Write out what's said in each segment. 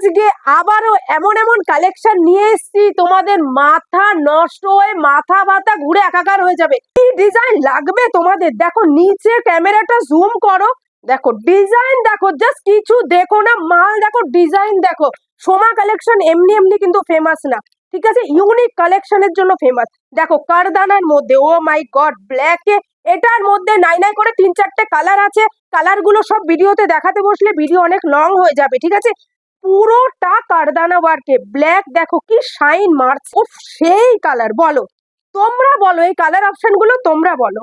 আজকে আবারও এমন এমন কালেকশন নিয়ে এসেছি তোমাদের মাথা নষ্ট হয়ে মাথা ব্যথা ঘুরে একাকার হয়ে যাবে। কি ডিজাইন লাগবে তোমাদের, দেখো নিচে ক্যামেরাটা জুম করো, দেখো ডিজাইন দেখো, জাস্ট কিছু দেখো না, মাল দেখো, ডিজাইন দেখো। সোমা কালেকশন এমনি এমনি কিন্তু ফেমাস না, ঠিক আছে, ইউনিক কালেকশনের জন্য ফেমাস। দেখো কারদানার মধ্যে, ও মাই গড, ব্ল্যাকে, এটার মধ্যে নাই নাই করে 3-4টে কালার আছে। কালার গুলো সব ভিডিওতে দেখাতে বসলে ভিডিও অনেক লং হয়ে যাবে, ঠিক আছে। পুরোটা কারদানা ওয়ার্কে, ব্ল্যাক দেখো কি শাইন মারছে, উফ সেই কালার। বলো তোমরা, বলো এই কালার অপশন গুলো তোমরা বলো।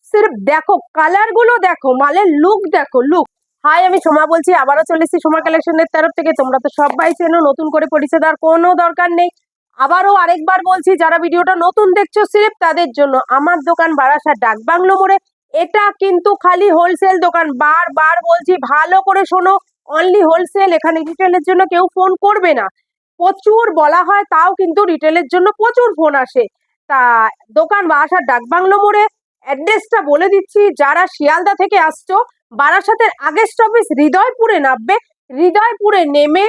সির্ফ দেখো কালার গুলো দেখো, মালের লুক দেখো, লুক। হাই, আমি সোমা বলছি, আবারও চলে এসেছি সোমা কালেকশনের তরফ থেকে। তোমরা তো সবাই চেনো, নতুন করে পরিচয় দেওয়ার কোনো দরকার নেই। আবারও আরেকবার বলছি, যারা ভিডিওটা নতুন দেখছো সির্ফ তাদের জন্য, আমার দোকান বারাসাত ডাক বাংলো মোড়ে। এটা কিন্তু খালি হোলসেল দোকান, বারবার বলছি ভালো করে শোনো, অনলি হোলসেল। এখানে রিটেলের জন্য কেউ ফোন করবে না। প্রচুর বলা হয়, তাও কিন্তু রিটেলের জন্য প্রচুর ফোন আসে। তা দোকান বারাসাত ডাক বাংলো মোড়ে। অ্যাড্রেসটা বলে দিচ্ছি, যারা শিয়ালদা থেকে আসছো, বারাসাতের আগের স্টপেজ হৃদয়পুরে নামবে। হৃদয়পুরে নেমে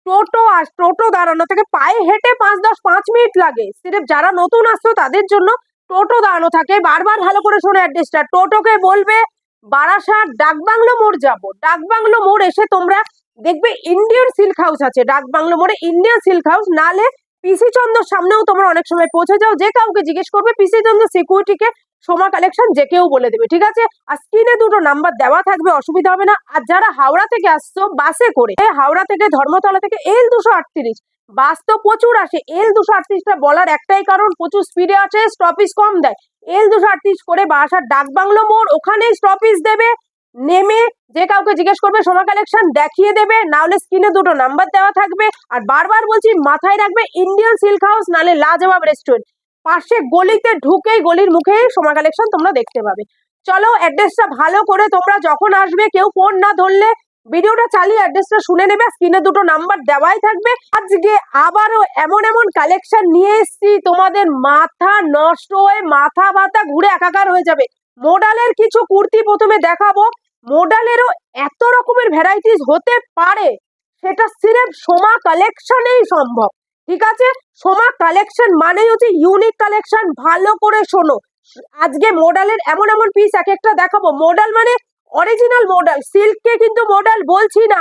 টোটো দাঁড়ানো থেকে পায়ে হেঁটে 5-10-5 মিনিট লাগে। সির্ফ যারা নতুন আসছো তাদের জন্য টোটো দাঁড়ানো থাকে। বারবার ভালো করে শোনো অ্যাড্রেসটা, টোটোকে বলবে বারাসাত ডাকবাংলো মোড় যাবো। ডাকবাংলো মোড় এসে তোমরা দেখবে ইন্ডিয়ান সিল্ক হাউস আছে, ডাকবাংলো মোড়ে ইন্ডিয়ান সিল্ক হাউস। নালে পিসি চন্দ্রর সামনেও তোমরা অনেক সময় পৌঁছে যাও, যে কাউকে জিজ্ঞেস করবে পিসি চন্দ্র সিকিউরিটিকে সোমা কালেকশন যে কেউ বলে দেবে, ঠিক আছে। আর স্ক্রিনে দুটো নাম্বার দেওয়া থাকবে, অসুবিধা হবে না। আর যারা হাওড়া থেকে আসছো বাসে করে, হাওড়া থেকে ধর্মতলা থেকে L238 বাস তো প্রচুর আসে। L238টা বলার একটাই কারণ, প্রচুর স্পিডে আছে, স্টপেজ কম দেয়। L238 করে বারাসাত ডাকবাংলো মোড়, ওখানেই স্টপেজ দেবে। নেমে যে কাউকে জিজ্ঞেস করবে সোমা কালেকশন দেখিয়ে দেবে, না হলে স্ক্রিনে দুটো নাম্বার দেওয়া থাকবে। আর বারবার বলছি মাথায় রাখবে, ইন্ডিয়ান সিল্ক হাউস নালে লাজবাব রেস্টুরেন্ট, পাশে গলিতে ঢুকেই গলির মুখে সোমা কালেকশন তোমরা দেখতে পাবে। চলো অ্যাড্রেসটা ভালো করে তোমরা যখন আসবে, কেউ ফোন না ধরলে ভিডিওটা চালিয়ে অ্যাড্রেসটা শুনে নেবে, স্ক্রিনে দুটো নাম্বার দেওয়াই থাকবে। আজকে আবারও এমন এমন কালেকশন নিয়ে এসেছি তোমাদের মাথা নষ্ট হয়ে মাথা ব্যথা ঘুরে একাকার হয়ে যাবে। মোডালের কিছু কুর্তি প্রথমে দেখাবো। মোডালেরও এত রকমের ভ্যারাইটিস হতে পারে, সেটা সির্ফ সোমা কালেকশনেই সম্ভব, ঠিক আছে। সোমা কালেকশন মানেই হচ্ছে ইউনিক কালেকশন। ভালো করে শোনো, আজকে মোডালের এমন এমন পিস এক একটা দেখাবো। মোডাল মানে অরিজিনাল মোডাল, সিল্ককে কিন্তু মোডাল বলছি না,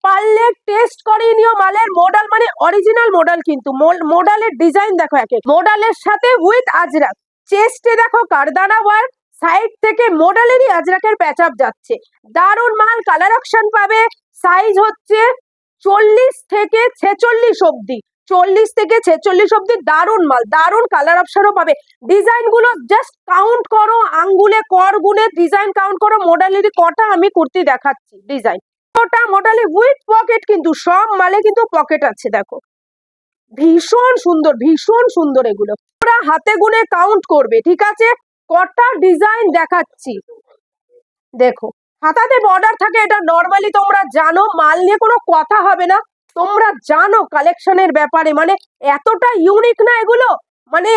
পারলে টেস্ট করিয়ে নিও মালের। মোডাল মানে অরিজিনাল মোডাল, কিন্তু মোডালের ডিজাইন দেখো, একে মোডালের সাথে উইথ আজরাক। চেস্টে দেখো কারদানা ওয়ার্ক, সাইড থেকে মোডালেরই আজরাকের প্যাচআপ যাচ্ছে। দারুন মাল, কালার অপশন পাবে। সাইজ হচ্ছে 40 থেকে 46 অব্দি, 40 থেকে 46 অব্দি। দারুন মাল, দারুন কালার অপশনও পাবে। ডিজাইন গুলো জাস্ট কাউন্ট করো, আঙ্গুলে কর গুনে ডিজাইন কাউন্ট করো। মোডালেরই কটা আমি কুর্তি দেখাচ্ছি ডিজাইন, ওটা মোডালে উইথ পকেট, কিন্তু সব মালে কিন্তু পকেট আছে। দেখো ভীষণ সুন্দর, ভীষণ সুন্দর। এগুলো ওরা হাতে গুনে কাউন্ট করবে, ঠিক আছে। কটা ডিজাইন দেখাচ্ছি দেখো, হাতাতে বর্ডার থাকে, এটা নর্মালি তোমরা জানো, মাল নিয়ে কোনো কথা হবে না। তোমরা জানো কালেকশনের ব্যাপারে, মানে এতটা ইউনিক না এগুলো, মানে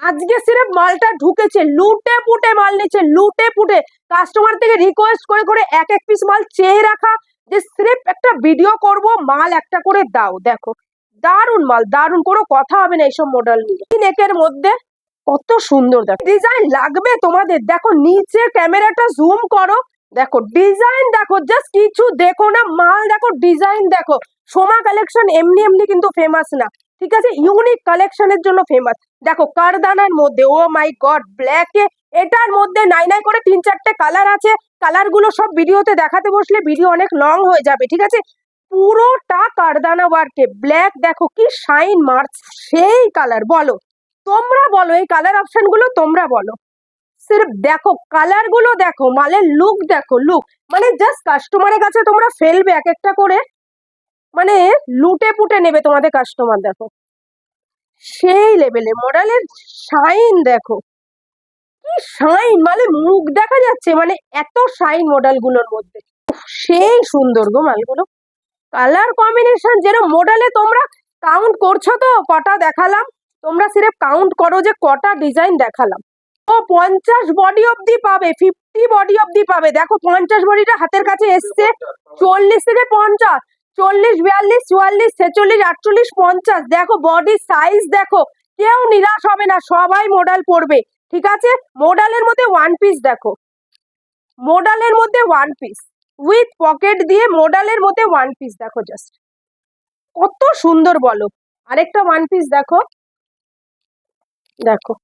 আজকে সির্ফ মালটা ঢুকেছে, লুটে পুটে মাল নিচ্ছে, লুটে পুটে। কাস্টমার থেকে রিকোয়েস্ট করে করে এক এক পিস মাল চেয়ে রাখা, যে সির্ফ একটা ভিডিও করব, মাল একটা করে দাও। দেখো দারুন মাল, দারুন, কোনো কথা হবে না এইসব মডেল নিয়ে। নেকের মধ্যে কত সুন্দর, দেখো ডিজাইন লাগবে তোমাদের। দেখো নিচে ক্যামেরাটা জুম করো, দেখো ডিজাইন দেখো, জাস্ট কিছু দেখো না, মাল দেখো, ডিজাইন দেখো। সোমা কালেকশন এমনি এমনি কিন্তু ফেমাস না, ঠিক আছে, ইউনিক কালেকশনের জন্য ফেমাস। দেখো কারদানার মধ্যে, ও মাই গড, ব্ল্যাকে, এটার মধ্যে নাই নাই করে 3-4টে কালার আছে। কালার গুলো সব ভিডিওতে দেখাতে বসলে ভিডিও অনেক লং হয়ে যাবে, ঠিক আছে। পুরোটা কারদানা ওয়ার্কে, ব্ল্যাক দেখো কি শাইন মারছে, সেই কালার। বলো তোমরা, বলো এই কালার অপশন গুলো তোমরা বলো। সির্ফ দেখো কালার গুলো দেখো, মালের লুক দেখো, লুক। মানে জাস্ট কাস্টমারের কাছে তোমরা ফেলবে এক একটা করে, মানে লুটে পুটে নেবে তোমাদের কাস্টমার। দেখো সেই লেভেলে মডেলের শাইন, দেখো কি শাইন, মানে মুখ দেখা যাচ্ছে, মানে এত শাইন মডেল গুলোর মধ্যে। সেই সুন্দর গো মালগুলো, কালার কম্বিনেশন যেরকম। মডেলে তোমরা কাউন্ট করছো তো, কটা দেখালাম, তোমরা সির্ফ কাউন্ট করো যে কটা ডিজাইন দেখালাম। ও 50 বডি অব্দি পাবে, 50 বডি অব্দি পাবে। দেখো 50 বডিটা হাতের কাছে এসছে, 40 থেকে 50। 40, 42, 44, 46, 48, 50 দেখো বডি সাইজ দেখো, কেউ নিরাশ হবে না, সবাই মডেল পরবে। ঠিক আছে, মডেলের মধ্যে ওয়ান পিস দেখো, মডেলের মধ্যে ওয়ান পিস উইথ পকেট দিয়ে, মডেলের মধ্যে ওয়ান পিস দেখো, জাস্ট কত সুন্দর বলো। আরেকটা ওয়ান পিস দেখো, দেখো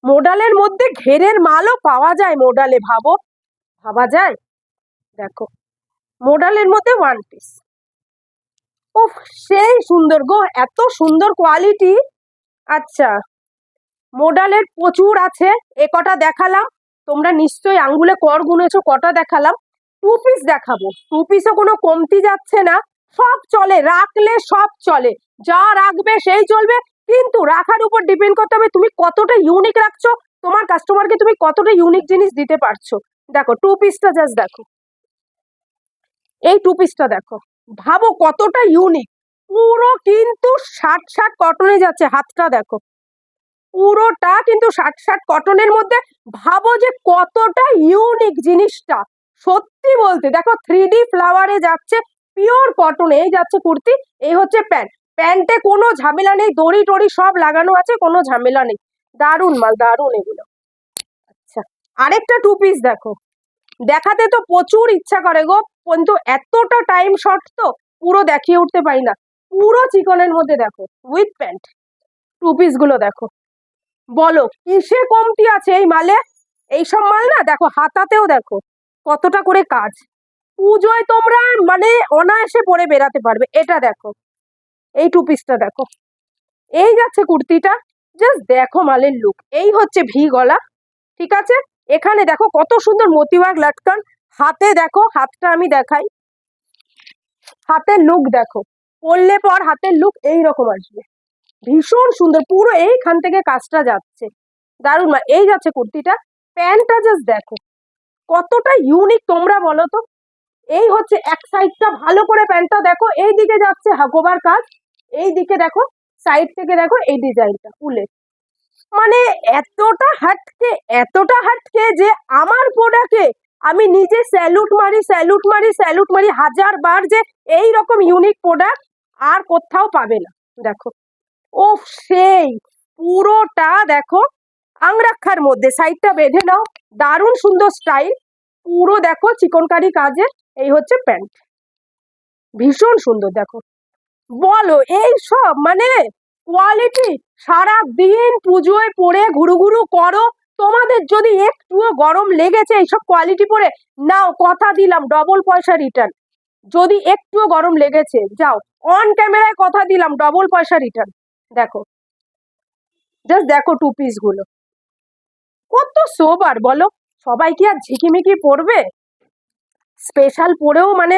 মডেলের মধ্যে ঘেরের মালও পাওয়া যায়, মডেলে ভাবা যায়। দেখো মডেলের মধ্যে ওয়ান পিস, উফ সেই সুন্দর গো, এত সুন্দর কোয়ালিটি। আচ্ছা, মডেলের প্রচুর আছে, এ কটা দেখালাম, তোমরা নিশ্চয়ই আঙ্গুলে কর গুনেছো কটা দেখালাম। টু পিস দেখাবো, টু পিসও কোনো কমতি যাচ্ছে না, সব চলে, রাখলে সব চলে, যা রাখবে সেই চলবে, কিন্তু রাখার উপর ডিপেন্ড করতে হবে তুমি কতটা ইউনিক রাখছো, তোমার কাস্টমারকে তুমি কতটা ইউনিক জিনিস দিতে পারছো। দেখো টু পিসটা জাস্ট দেখো, এই টু পিসটা দেখো, ভাবো কতটা ইউনিক, পুরো কিন্তু 60 কটনে যাচ্ছে, হাতটা দেখো পুরোটা কিন্তু 60 কটনের মধ্যে, ভাবো যে কতটা ইউনিক জিনিসটা। সত্যি বলতে দেখো 3D ফ্লাওয়ারে যাচ্ছে, পিওর কটনে, এই যাচ্ছে কুর্তি, এই হচ্ছে প্যান্ট, প্যান্টে কোনো ঝামেলা নেই, দড়ি টড়ি সব লাগানো আছে, কোনো ঝামেলা নেই, দারুন মাল, দারুন এগুলো। আচ্ছা, আরেকটা টু পিস দেখো, দেখাতে তো প্রচুর ইচ্ছা করে গো, কিন্তু এতটা টাইম শর্ট তো পুরো দেখিয়ে উঠতে পারি না। পুরো চিকনের মধ্যে দেখো উইথ প্যান্ট, টু পিস গুলো দেখো, বলো কিসে কমতি আছে এই মালে। এইসব মাল না দেখো হাতাতেও দেখো কতটা করে কাজ, পুজোয় তোমরা মানে অনায়াসে পরে বেরাতে পারবে। এটা দেখো, এই টু পিসটা দেখো, এই যাচ্ছে কুর্তিটা, জাস্ট দেখো মালের লুক, এই হচ্ছে ভি গলা। ঠিক আছে, এখানে দেখো কত সুন্দর মতিওয়ার্ক লাটকান, হাতে দেখো, হাতটা আমি দেখাই, হাতের লুক দেখো, পরলে পর হাতের লুক এইরকম আসবে, ভীষণ সুন্দর, পুরো এইখান থেকে কাজটা যাচ্ছে, দারুণ। এই যাচ্ছে কুর্তিটা, প্যান্টটা জাস্ট দেখো কতটা ইউনিক, তোমরা বলো তো। এই হচ্ছে এক সাইডটা, ভালো করে প্যান্টটা দেখো, এই দিকে যাচ্ছে হাকোবার কাজ, এই দিকে দেখো সাইড থেকে দেখো এই ডিজাইনটা উলের, মানে এতটা হাটকে, এতটা হাটকে যে আমার প্রোডাক্টে আমি নিজে স্যালুট মারি, স্যালুট মারি, স্যালুট মারি 1000 বার, যে এই রকম ইউনিক প্রোডাক্ট আর কোথাও পাবে না। দেখো ও সেই পুরোটা দেখো আংরাক্ষার মধ্যে, সাইডটা বেঁধে নাও, দারুণ সুন্দর স্টাইল, পুরো দেখো চিকনকারি কাজের, এই হচ্ছে প্যান্ট, ভীষণ সুন্দর দেখো, বলো এই সব মানে কোয়ালিটি। সারা দিন পুজোয় পরে ঘুরু ঘুরু করো, তোমাদের যদি একটুও গরম লেগেছে এইসব কোয়ালিটি পরে, নাও কথা দিলাম ডবল পয়সা রিটার্ন, যদি একটুও গরম লেগেছে যাও, অন ক্যামেরায় কথা দিলাম ডবল পয়সা রিটার্ন। দেখো জাস্ট দেখো টু পিস গুলো কত সোবার, বলো সবাই কি আর ঝিকিমিকি পরবে, স্পেশাল পরেও মানে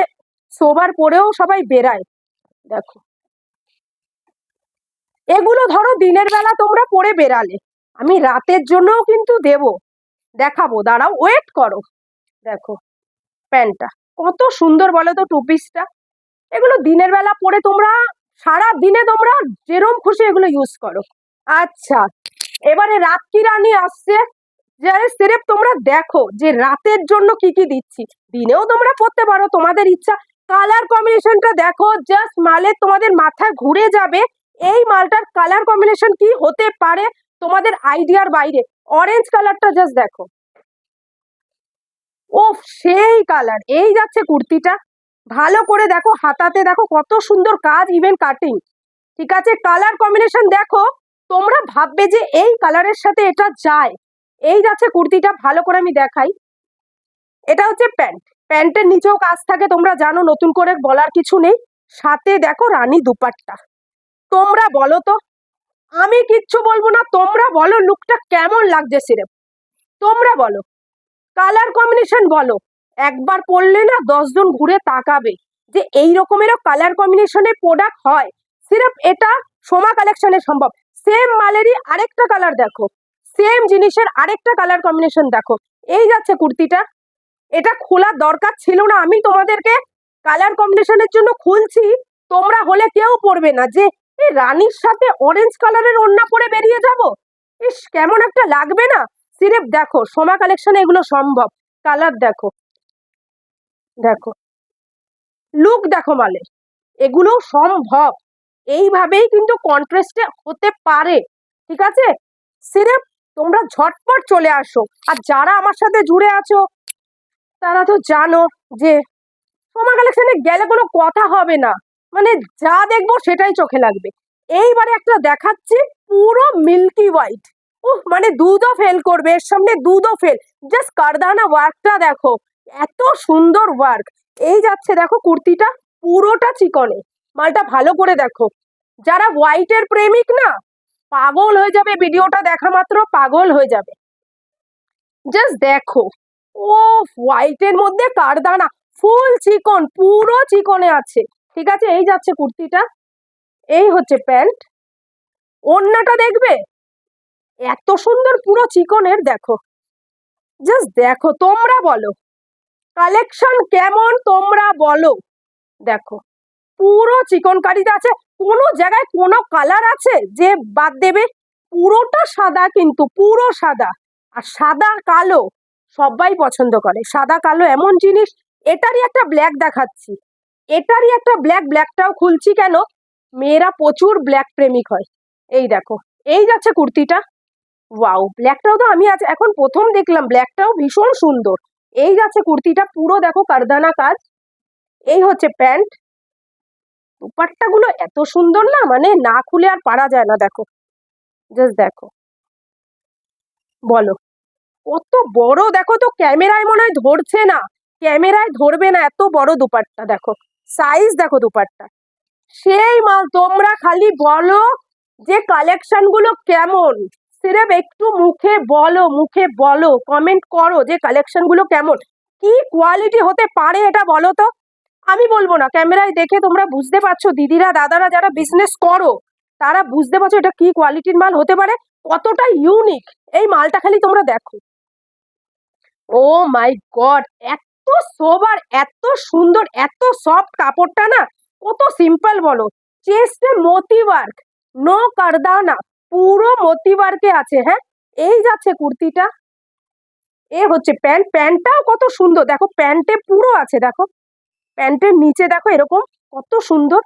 সোবার পরেও সবাই বেরায়। দেখো এগুলো ধরো দিনের বেলা তোমরা পরে বেরালে, আমি রাতের জন্যও কিন্তু দেখাবো, দাঁড়াও ওয়েট করো। দেখো প্যান্টটা কত সুন্দর বলো তো, টু পিসটা, এগুলো দিনের বেলা পরে তোমরা সারা দিনে তোমরা যেরম খুশি এগুলো ইউজ করো। আচ্ছা, এবারে রাত্রি রানী আসছে, যে সিরেপ তোমরা দেখো যে রাতের জন্য কি কি দিচ্ছি, দিনেও তোমরা পড়তে পারো তোমাদের ইচ্ছা। কালার কম্বিনেশনটা দেখো, জাস্ট মালে তোমাদের মাথা ঘুরে যাবে, এই মালটার কালার কম্বিনেশন কি হতে পারে তোমাদের আইডিয়ার বাইরে। অরেঞ্জ কালারটা জাস্ট দেখো, ও সেই কালার, এই যাচ্ছে কুর্তিটা, ভালো করে দেখো হাতাতে দেখো কত সুন্দর কাজ, ইভেন কাটিং। ঠিক আছে, কালার কম্বিনেশন দেখো, তোমরা ভাববে যে এই কালারের সাথে এটা যায়। এই যাচ্ছে কুর্তিটা, ভালো করে আমি দেখাই, এটা হচ্ছে প্যান্ট, প্যান্টের নিচেও কাজ থাকে তোমরা জানো, নতুন করে বলার কিছু নেই, সাথে দেখো রানী দুপাট্টা। তোমরা বলো তো, আমি কিচ্ছু বলবো না, তোমরা বলো লুকটা কেমন লাগছে সিরেপ, তোমরা বলো, কালার কম্বিনেশন বলো, একবার পরলে না 10 জন ঘুরে তাকাবে যে এই রকমেরও কালার কম্বিনেশনের প্রোডাক্ট হয়। সিরেপ এটা সোমা কালেকশনে সম্ভব। সেম মালেরই আরেকটা কালার দেখো, সেম জিনিসের আরেকটা কালার কম্বিনেশন দেখো, এই যাচ্ছে কুর্তিটা, এটা খোলার দরকার ছিল না, আমি তোমাদেরকে কালার কম্বিনেশনের জন্য খুলছি, তোমরা হলে কেউ পরবে না যে এই রানীর সাথে অরেঞ্জ কালারের ওড়না পরে বেরিয়ে যাব, ইস কেমন একটা লাগবে না। সিরেপ দেখো সোমা কালেকশনে এগুলো সম্ভব, কালার দেখো, দেখো লুক দেখো মালের, এগুলো সম্ভব, এইভাবেই কিন্তু কন্ট্রাস্টে হতে পারে। ঠিক আছে, সিরেপ তোমরা ঝটপট চলে আসো। আর যারা আমার সাথে জুড়ে আছো তারা তো জানো যে সোমা কালেকশনে গেলে কোনো কথা হবে না, মানে যা দেখবো সেটাই চোখে লাগবে। এইবারে একটা দেখাচ্ছি পুরো মিল্কি হোয়াইট, মানে দুধও ফেল করবে, এর সামনে দুধও ফেল। জাস্ট কারদানা ওয়ার্কটা দেখো, এত সুন্দর ওয়ার্ক। এই যাচ্ছে দেখো কুর্তিটা পুরোটা চিকনে, মালটা ভালো করে দেখো। যারা হোয়াইটের প্রেমিক না, পাগল হয়ে যাবে, ভিডিওটা দেখা মাত্র পাগল হয়ে যাবে। জাস্ট দেখো, ও হোয়াইটের মধ্যে কারদানা, ফুল চিকন, পুরো চিকনে আছে। ঠিক আছে, এই যাচ্ছে কুর্তিটা, এই হচ্ছে প্যান্ট। ওড়নাটা দেখবে এত সুন্দর পুরো চিকনের, দেখো জাস্ট দেখো, তোমরা বলো কালেকশন কেমন, তোমরা বলো। দেখো পুরো চিকনকারিতে আছে, কোনো জায়গায় কোনো কালার আছে যে বাদ দেবে? পুরোটা সাদা, কিন্তু পুরো সাদা। আর সাদা কালো সবাই পছন্দ করে, সাদা কালো এমন জিনিস। এটারই একটা ব্ল্যাক দেখাচ্ছি, এটারই একটা ব্ল্যাক, ব্ল্যাকটাও খুলছি কেন, মেয়েরা প্রচুর ব্ল্যাক প্রেমিক হয়। এই দেখো, এই যাচ্ছে কুর্তিটা, ওয়াও, ব্ল্যাকটাও তো আমি আজ এখন প্রথম দেখলাম, ব্ল্যাকটাও ভীষণ সুন্দর। এই যাচ্ছে কুর্তিটা, পুরো দেখো কারদানা কাজ। এই হচ্ছে প্যান্ট। দুপাট্টা গুলো এত সুন্দর না, মানে না খুলে আর পারা যায় না। দেখো জাস্ট দেখো, বলো কত বড়, দেখো তো ক্যামেরায় মনে হয় ধরছে না, ক্যামেরায় ধরবে না, এত বড় দুপাট্টা। দেখো সাইজ, দেখো দুপাট্টা সেই মাল। তোমরা খালি বলো যে কালেকশন গুলো কেমন, সিরেফ একটু মুখে বলো, মুখে বলো, কমেন্ট করো যে কালেকশন গুলো কেমন, কি কোয়ালিটি হতে পারে এটা বলো তো। আমি বলবো না, ক্যামেরায় দেখে তোমরা বুঝতে পারছো, দিদিরা দাদারা যারা বিজনেস করো তারা বুঝতে পারছো এটা কি কোয়ালিটির মাল হতে পারে, কতটা ইউনিক। এই মালটা খালি তোমরা দেখো, ও মাই গড, এত সোবার, এত সুন্দর, এত সফট কাপড়টা না, কত সিম্পল বলো। চেস্টে মোতি ওয়ার্ক, নো কারদানা, পুরো মোতি ওয়ার্কে আছে। হ্যাঁ, এই যাচ্ছে কুর্তিটা, এ হচ্ছে প্যান্ট, প্যান্টটাও কত সুন্দর, দেখো প্যান্টে পুরো আছে, দেখো প্যান্টের নিচে দেখো এরকম কত সুন্দর,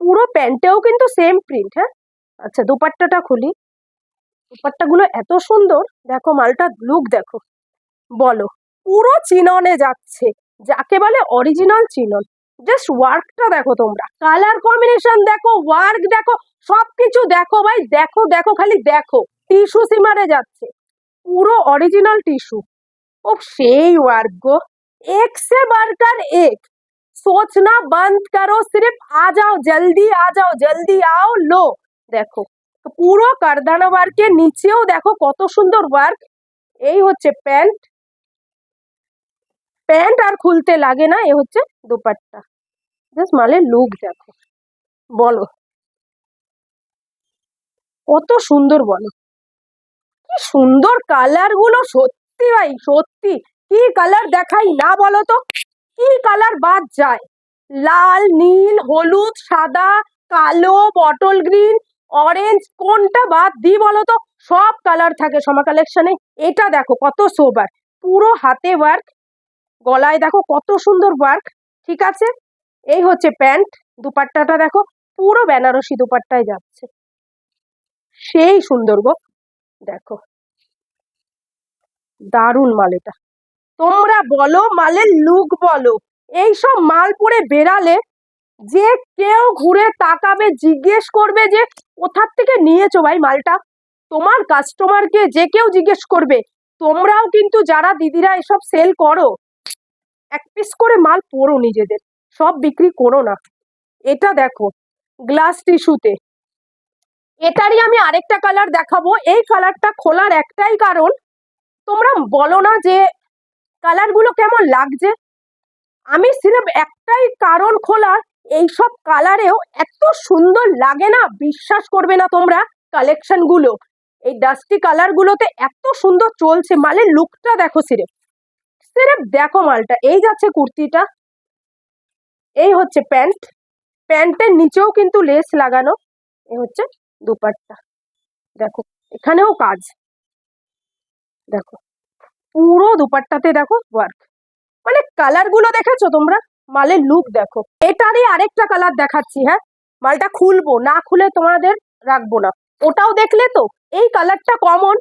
পুরো প্যান্টেও কিন্তু সেম প্রিন্ট। হ্যাঁ, আচ্ছা দুপাট্টাটা খুলি, দুপাট্টাগুলো এত সুন্দর, দেখো মালটা লুক দেখো, বলো পুরো চিননে যাচ্ছে, যাকে বলে অরিজিনাল চিনন। জাস্ট ওয়ার্কটা দেখো, তোমরা কালার কম্বিনেশন দেখো, ওয়ার্ক দেখো, সবকিছু দেখো ভাই, দেখো দেখো খালি দেখো। টিস্যু সিমারে যাচ্ছে, পুরো অরিজিনাল টিস্যু। ও সেই ওয়ার্ক গো, एक से बढ़कर एक, सोचना बंद करो, सिर्फ आ जाओ, जल्दी आ जाओ, जल्दी आओ, लो। দেখো তো পুরো কারদানা ওয়ার্কের নিচেও দেখো কত সুন্দর ওয়ার্ক। এই হচ্ছে প্যান্ট, প্যান্ট আর খুলতে লাগে না। এ হচ্ছে দুপাট্টা, জাস্ট মালের লুক দেখো, বলো কত সুন্দর, বলো কি সুন্দর কালার গুলো, সত্যি ভাই সত্যি। কি কালার দেখাই না বলো তো, কি কালার বাদ যায়? লাল, নীল, হলুদ, সাদা, কালো, বটল গ্রিন, অরেঞ্জ, কোনটা বাদ দিই বলো তো? সব কালার থাকে সোমা কালেকশনে। এটা দেখো কত সোবার, পুরো হাতে ওয়ার্ক, গলায় দেখো কত সুন্দর ওয়ার্ক। ঠিক আছে, এই হচ্ছে প্যান্ট, দুপাট্টাটা দেখো পুরো বেনারসি দুপাট্টায় যাচ্ছে, সেই সুন্দর গো। দেখো দারুণ মাল এটা, তোমরা বলো মালের লুক বলো। এইসব মাল পরে বেরালে যে কেউ ঘুরে তাকাবে, জিজ্ঞেস করবে যে কোথার থেকে নিয়েছো ভাই মালটা। তোমার কাস্টমারকে যে কেউ জিজ্ঞেস করবে। তোমরাও কিন্তু যারা দিদিরা এসব সেল করো, এক পিস করে মাল পরো নিজেদের, সব বিক্রি করো না। এটা দেখো গ্লাস টিস্যুতে, এটারই আমি আরেকটা কালার দেখাবো। এই কালারটা খোলার একটাই কারণ, তোমরা বলো না যে কালারগুলো কেমন লাগছে, আমি সির্ফ একটাই কারণ খোলার, এইসব কালারেও এত সুন্দর লাগে না, বিশ্বাস করবে না তোমরা। কালেকশন গুলো এই ডাস্টি কালার গুলোতে এত সুন্দর চলছে, মালের লুকটা দেখো, সির্ফ সির্ফ দেখো মালটা। এই যাচ্ছে কুর্তিটা, এই হচ্ছে প্যান্ট, প্যান্টের নিচেও কিন্তু লেস লাগানো। এই হচ্ছে দুপাট্টা, দেখো এখানেও কাজ, দেখো পুরো দুপাট্টাতে দেখো ওয়ার্ক। মানে কালার গুলো দেখেছো তোমরা, মালের লুক দেখো। এটারই আরেকটা কালার দেখাচ্ছি। হ্যাঁ, মালটা খুলবো, না খুলে তোমাদের রাখবো না। ওটাও দেখলে তো, এই কালারটা কমন,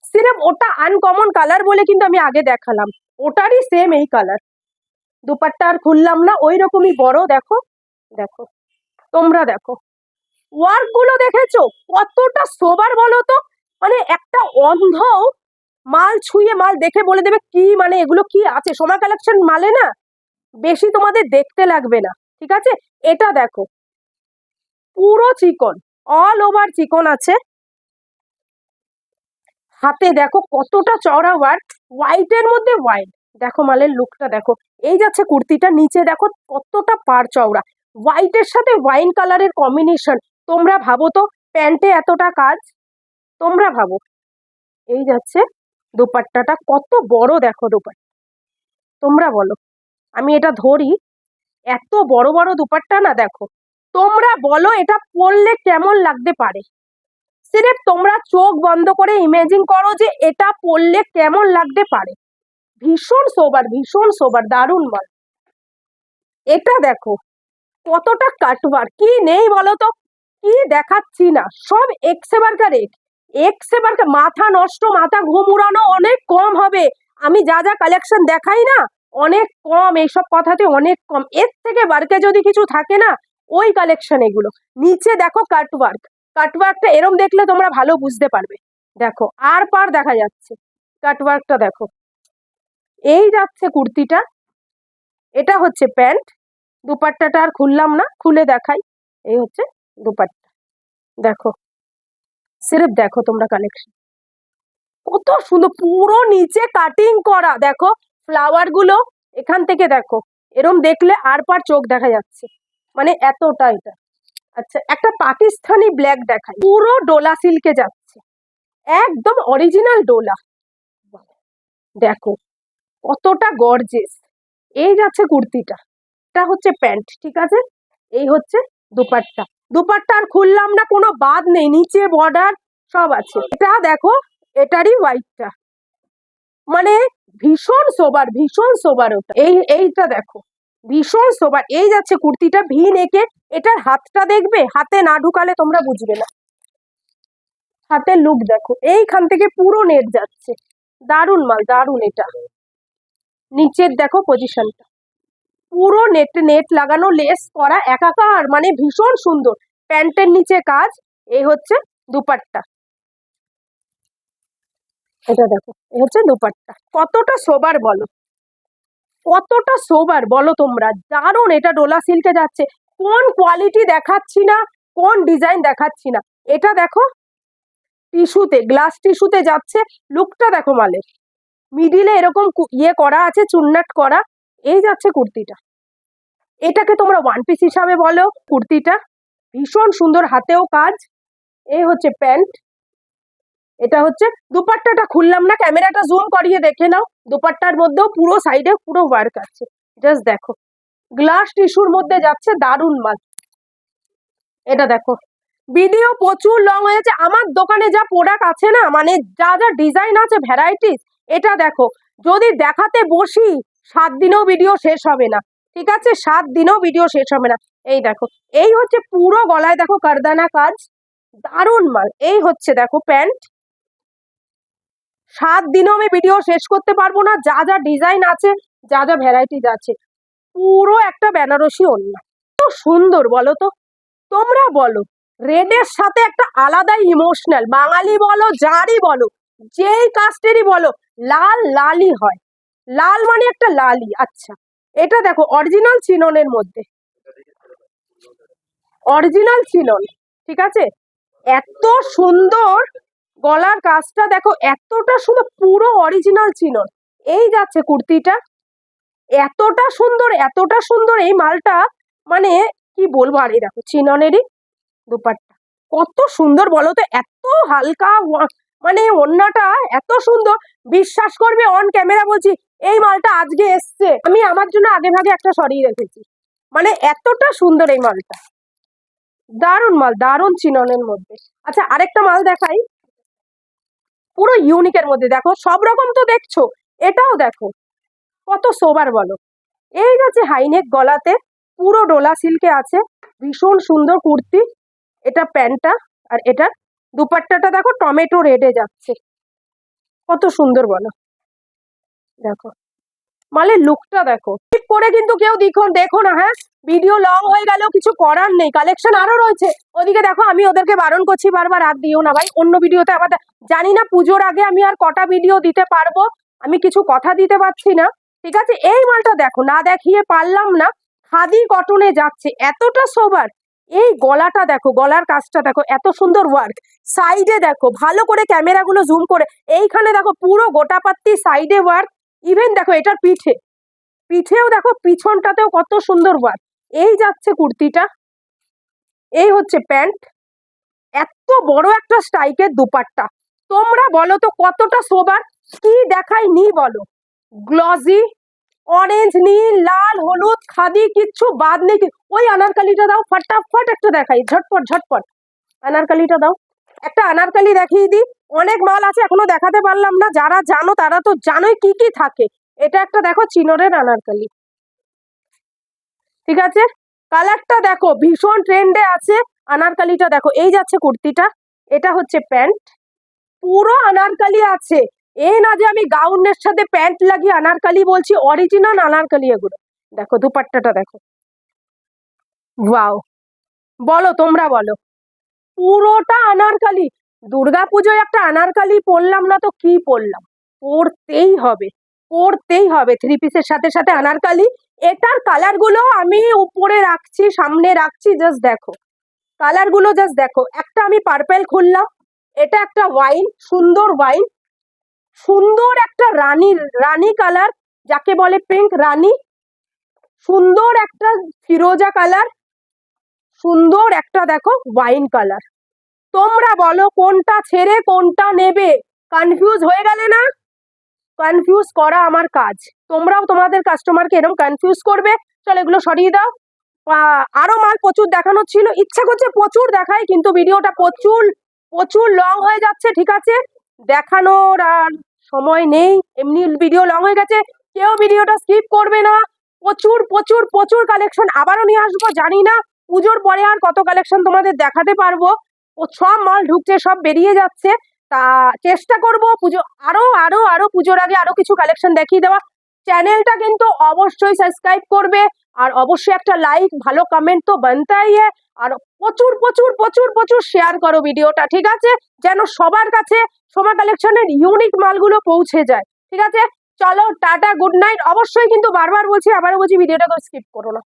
সিরেফ ওটা আনকমন কালার বলে কিন্তু আমি আগে দেখালাম। ওটারই সেম এই কালার। দুপাট্টা আর খুললাম না, ওই রকমই বড়। দেখো দেখো, তোমরা দেখো ওয়ার্ক গুলো দেখেছো কতটা সোবার বলো তো। মানে একটা অন্ধ মাল ছুঁয়ে মাল দেখে বলে দেবে কি, মানে এগুলো কি আছে। সোমা কালেকশন মালে না বেশি তোমাদের দেখতে লাগবে না, ঠিক আছে। এটা দেখো পুরো চিকন, অল ওভার চিকন আছে। হাতে দেখো কতটা চওড়া ওয়ার্ক, হোয়াইটের মধ্যে হোয়াইট। দেখো মালের লুকটা দেখো। এই যাচ্ছে কুর্তিটা, নিচে দেখো কতটা পার চওড়া, হোয়াইটের সাথে ওয়াইন কালারের কম্বিনেশন। তোমরা ভাবো তো, প্যান্টে এতটা কাজ, তোমরা ভাবো। এই যাচ্ছে দোপাট্টাটা, কত বড় দেখো দোপাট্টা। তোমরা বলো, আমি এটা ধরি, এত বড় বড় দুপাট্টা না। দেখো তোমরা বলো এটা পরলে কেমন লাগতে পারে। সিরেফ তোমরা চোখ বন্ধ করে ইমেজিন করো যে এটা পরলে কেমন লাগতে পারে। ভীষণ সোবার, ভীষণ সোবার, দারুণ মাল। এটা দেখো কতটা কাটওয়ার, কি নেই বলো তো, কি দেখাচ্ছি না, সব এক্সেবারকার এক্সেবারকার। মাথা নষ্ট, মাথা ঘুম উড়ানো অনেক কম হবে। আমি যা যা কালেকশন দেখাই না অনেক কম, এইসব কথাতে অনেক কম। এর থেকে বারকে যদি কিছু থাকে না, ওই কালেকশন এগুলো। নিচে দেখো কাটওয়ার্ক, কাটওয়ার্কটা এরম দেখলে তোমরা ভালো বুঝতে পারবে। দেখো আর পার দেখা যাচ্ছে, কাটওয়ার্কটা দেখো। এই যাচ্ছে কুর্তিটা, এটা হচ্ছে প্যান্ট। দুপাট্টাটা আর খুললাম না, খুলে দেখাই। এই হচ্ছে দুপাট্টা, দেখো সিরেফ দেখো তোমরা কালেকশন কত সুন্দর, পুরো নিচে কাটিং করা। দেখো ফ্লাওয়ার গুলো এখান থেকে দেখো, এরম দেখলে আর পার চোখ দেখা যাচ্ছে, মানে এতটা এটা। আচ্ছা, একটা পাকিস্তানি ব্ল্যাক দেখাই, পুরো ডোলা সিল্কে যাচ্ছে, একদম অরিজিনাল ডোলা। দেখো কতটা গর্জেস। এই যাচ্ছে কুর্তিটা, এটা হচ্ছে প্যান্ট, ঠিক আছে। এই হচ্ছে দুপাট্টা। দুপাট্টা আর খুললাম না, কোনো বাদ নেই, নিচে বর্ডার সব আছে। এটা দেখো, এটারই হোয়াইটটা, মানে ভীষণ সোবার, ভীষণ সোবার। ওটা এইটা দেখো ভীষণ সোবার। এই যাচ্ছে কুর্তিটা ভি নেকে। এটার হাতটা দেখবে, হাতে না ঢুকালে তোমরা বুঝবে না। হাতের লুক দেখো, এইখান থেকে পুরো নেট যাচ্ছে, দারুন মাল, দারুন। এটা নিচের দেখো পজিশনটা, পুরো নেট নেট লাগানো, লেস করা একাকার, মানে ভীষণ সুন্দর। প্যান্টের নিচে কাজ। এই হচ্ছে দুপাট্টা, এটা দেখো, এই হচ্ছে দুপাট্টা। কতটা সোবার বলো, কতটা সোবার বলো তোমরা, দারুণ। এটা ডোলা সিল্কে যাচ্ছে, কোন কোয়ালিটি দেখাচ্ছি না, কোন ডিজাইন দেখাচ্ছি না। এটা দেখো টিস্যুতে, গ্লাস টিস্যুতে যাচ্ছে। লুকটা দেখো মালের, মিডিলে এরকম ইয়ে করা আছে, চুন্নাট করা। এই যাচ্ছে কুর্তিটা, এটাকে তোমরা ওয়ান পিস হিসাবে বলো। কুর্তিটা ভীষণ সুন্দর, হাতেও কাজ। এই হচ্ছে প্যান্ট, এটা হচ্ছে দুপাট্টাটা। খুললাম না, ক্যামেরাটা জুম করিয়ে দেখে নাও। দুপাট্টার মধ্যেও পুরো সাইডে পুরো ওয়ার্ক আছে, জাস্ট দেখো। গ্লাস টিস্যুর মধ্যে যাচ্ছে, দারুন মাল। এটা দেখো, ভিডিও প্রচুর লং হয়েছে। আমার দোকানে যা প্রোডাক্ট আছে না, মানে যা যা ডিজাইন আছে, ভ্যারাইটিস, এটা দেখো যদি দেখাতে বসি 7 দিনেও ভিডিও শেষ হবে না, ঠিক আছে, 7 দিনেও ভিডিও শেষ হবে না। এই দেখো, এই হচ্ছে পুরো গলায় দেখো কারদানা কাজ, দারুন মাল। এই হচ্ছে দেখো প্যান্ট, 7 দিনেও আমি ভিডিও শেষ করতে পারবো না, যা যা ডিজাইন আছে, যা যা ভ্যারাইটিস আছে। পুরো একটা বেনারসি ওড়না, তো সুন্দর বলো তো। তোমরা বলো, রেডের সাথে একটা আলাদাই ইমোশনাল, বাঙালি বলো যারই বলো, যেই কাস্টেরই বলো, লাল লালই হয়। লাল মানে একটা লালই। আচ্ছা, এটা দেখো অরিজিনাল চিননের মধ্যে, অরিজিনাল চিনন, ঠিক আছে। এত সুন্দর গলার কাজটা দেখো, এতটা সুন্দর, পুরো অরিজিনাল চিনন। এই যাচ্ছে কুর্তিটা, এতটা সুন্দর, এতটা সুন্দর এই মালটা, মানে কি বলবো। আর এই দেখো চিননেরই দুপাট্টা, কত সুন্দর বলো তো, এত হালকা, মানে ওড়নাটা এত সুন্দর। বিশ্বাস করবে, অন ক্যামেরা বলছি, এই মালটা আজকে এসছে, আমি আমার জন্য আগে ভাগে একটা সরিয়ে রেখেছি, মানে এতটা সুন্দর এই মালটা, দারুন মাল, দারুন চিননের মধ্যে। আচ্ছা, আরেকটা মাল দেখাই, পুরো ইউনিকের মধ্যে। দেখো সব রকম তো দেখছো, এটাও দেখো কত সোবার বলো। এই যাচ্ছে হাইনেক গলাতে, পুরো ডোলা সিল্কে আছে, ভীষণ সুন্দর কুর্তি। এটা প্যান্টটা, আর এটার দুপাট্টাটা দেখো টমেটো রেডে যাচ্ছে, কত সুন্দর বলো। দেখো মালের লুকটা দেখো, ঠিক করে কিন্তু কেউ দেখো না, হ্যাঁ ভিডিও লং হয়ে গেলেও কিছু করার নেই, কালেকশন আরো রয়েছে। ওদিকে দেখো, আমি ওদেরকে বারণ করছি বারবার, আর দিও না ভাই, অন্য ভিডিওতে আবার জানি না পুজোর আগে আমি আর কটা ভিডিও দিতে পারবো, আমি কিছু কথা দিতে পারছি না, ঠিক আছে। এই মালটা দেখো, না দেখিয়ে পারলাম না, খাদি কটনে যাচ্ছে, এতটা সোবার। এই গলাটা দেখো, গলার কাজটা দেখো, এত সুন্দর ওয়ার্ক। সাইডে দেখো, ভালো করে ক্যামেরাগুলো জুম করে, এইখানে দেখো পুরো গোটাপাত্তি সাইডে ওয়ার্ক। ইভেন দেখো এটার পিঠেও দেখো, পিছনটাতেও কত সুন্দর ওয়ার্ক। এই যাচ্ছে কুর্তিটা, এই হচ্ছে প্যান্ট, এত বড় একটা স্ট্রাইকের দুপাট্টা। তোমরা বলো তো কতটা সোবার, কি দেখাই নি বলো। গ্লজি, অরেঞ্জ, নীল, লাল, হলুদ, খাদি, কিচ্ছু বাদ নেই। ওই আনারকালিটা দাও, ফটাফট একটা দেখাই, ঝটপট ঝটপট আনারকালিটা দাও। একটা আনারকালি দেখিয়ে দিই, অনেক মাল আছে এখনো দেখাতে পারলাম না, যারা জানো তারা তো জানোই কি কি থাকে। এটা একটা দেখো চিনোরের আনারকালি, ঠিক আছে, কালারটা দেখো ভীষণ ট্রেন্ডে আছে। আনারকালিটা দেখো, এই যাচ্ছে কুর্তিটা, এটা হচ্ছে প্যান্ট, পুরো আনারকালি আছে। এই না যে আমি গাউনের সাথে প্যান্ট লাগিয়ে আনারকালি বলছি, অরিজিনাল আনারকালি এগুলো। দেখো দুপাট্টাটা দেখো, ওয়াও, বলো তোমরা বলো, পুরোটা আনারকালি। দুর্গাপুজোয় একটা আনারকালি পরলাম না তো কি পরলাম, পরতেই হবে, পরতেই হবে, থ্রি পিসের সাথে সাথে আনারকালি। এটার কালার গুলো আমি উপরে রাখছি, সামনে রাখছি, জাস্ট দেখো কালার গুলো, জাস্ট দেখো। একটা আমি পার্পেল খুললাম, এটা একটা ওয়াইন, সুন্দর ওয়াইন, সুন্দর একটা রানী কালার, যাকে বলে পিঙ্ক রানী, সুন্দর একটা ফিরোজা কালার, সুন্দর একটা দেখো ওয়াইন কালার। তোমরা বলো কোনটা ছেড়ে কোনটা নেবে, কনফিউজ হয়ে গেলে না, কনফিউজ করা আমার কাজ, তোমরাও তোমাদের কাস্টমারকে এরকম কনফিউজ করবে। চলো এগুলো সরিয়ে দাও, আরো মাল প্রচুর দেখানোর ছিল, ইচ্ছা করছে প্রচুর দেখাই, কিন্তু ভিডিওটা প্রচুর প্রচুর লং হয়ে যাচ্ছে, ঠিক আছে, দেখানোর আর সময় নেই, এমনি ভিডিও লং হয়ে গেছে, কেউ ভিডিওটা স্কিপ করবে না। প্রচুর প্রচুর প্রচুর কালেকশন আবারও নিয়ে আসবো, জানি না পুজোর পরে আর কত কালেকশন তোমাদের দেখাতে পারবো, ও সব মাল ঢুকছে, সব বেরিয়ে যাচ্ছে, তা চেষ্টা করব পুজো আরো আরো আরো পুজোর আগে আরো কিছু কালেকশন দেখিয়ে দেওয়া। চ্যানেলটা কিন্তু অবশ্যই সাবস্ক্রাইব করবে, আর অবশ্যই একটা লাইক, ভালো কমেন্ট তো বানতাই है, আর প্রচুর প্রচুর প্রচুর প্রচুর শেয়ার করো ভিডিওটা, ঠিক আছে, যেন সবার কাছে সোমা কালেকশনের ইউনিক মালগুলো পৌঁছে যায়, ঠিক আছে। চলো টাটা, গুড নাইট। অবশ্যই কিন্তু বারবার বলছি, আবারও বলছি, ভিডিওটাকে স্কিপ করো না।